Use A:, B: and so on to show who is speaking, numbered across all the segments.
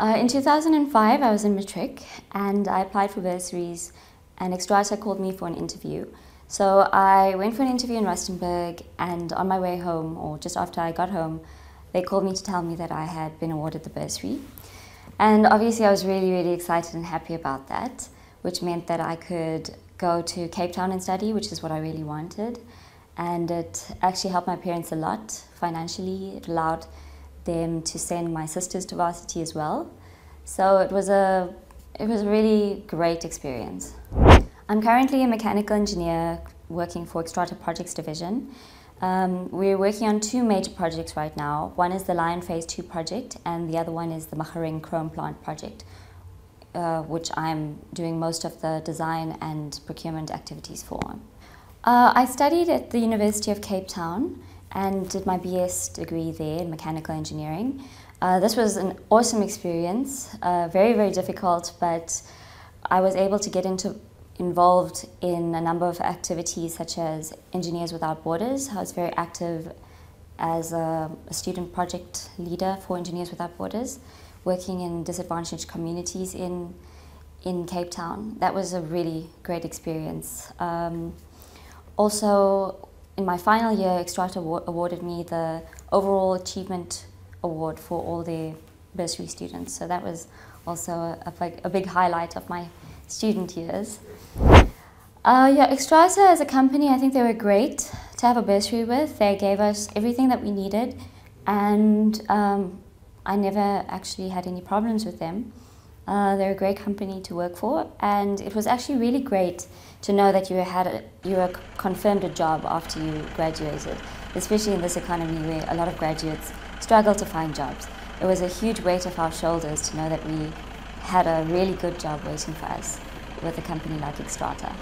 A: In 2005, I was in matric and I applied for bursaries, and Xstrata called me for an interview. So I went for an interview in Rustenburg, and on my way home, or just after I got home, they called me to tell me that I had been awarded the bursary. And obviously I was really, really excited and happy about that, which meant that I could go to Cape Town and study, which is what I really wanted. And it actually helped my parents a lot financially. It allowed them to send my sisters to varsity as well. So it was a really great experience. I'm currently a mechanical engineer working for Xstrata Projects Division. We're working on two major projects right now. One is the Lion Phase 2 project, and the other one is the Macharing Chrome Plant project, which I'm doing most of the design and procurement activities for. I studied at the University of Cape Town and did my BS degree there in mechanical engineering. This was an awesome experience, very, very difficult, but I was able to get involved in a number of activities such as Engineers Without Borders. I was very active as a student project leader for Engineers Without Borders, working in disadvantaged communities in Cape Town. That was a really great experience. Also, in my final year, Xstrata awarded me the Overall Achievement Award for all their bursary students. So that was also a big highlight of my student years. Xstrata as a company, I think they were great to have a bursary with. They gave us everything that we needed, and I never actually had any problems with them. They're a great company to work for, and it was actually really great to know that you were confirmed a job after you graduated, especially in this economy where a lot of graduates struggle to find jobs. It was a huge weight off our shoulders to know that we had a really good job waiting for us with a company like Xstrata.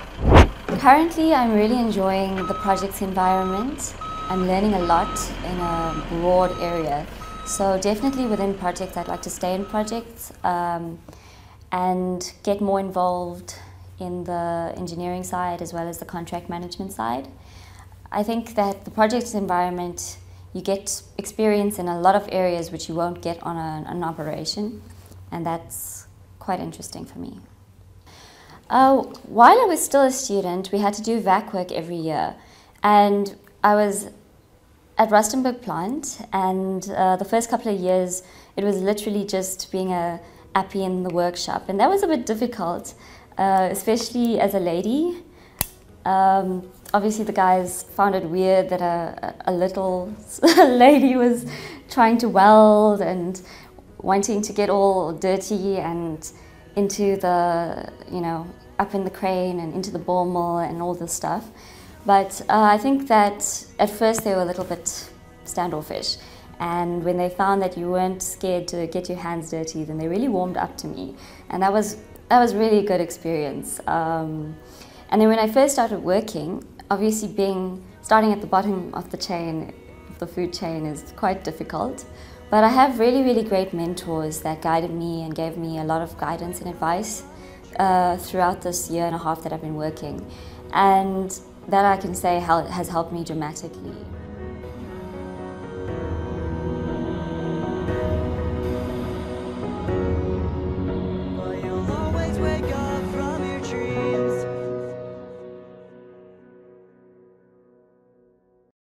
A: Currently, I'm really enjoying the projects environment. I'm learning a lot in a broad area. So definitely within projects, I'd like to stay in projects and get more involved in the engineering side as well as the contract management side. I think that the projects environment, you get experience in a lot of areas which you won't get on an operation, and that's quite interesting for me. While I was still a student, we had to do VAC work every year, and I was at Rustenburg plant, and the first couple of years it was literally just being a appy in the workshop, and that was a bit difficult, especially as a lady. Obviously the guys found it weird that a little lady was trying to weld and wanting to get all dirty and into the, up in the crane and into the ball mill and all this stuff. But I think that at first they were a little bit standoffish, and when they found that you weren't scared to get your hands dirty, then they really warmed up to me, and that was really a good experience. And then when I first started working, obviously starting at the bottom of the chain, of the food chain, is quite difficult. But I have really, really great mentors that guided me and gave me a lot of guidance and advice throughout this year and a half that I've been working. And that I can say has helped me dramatically.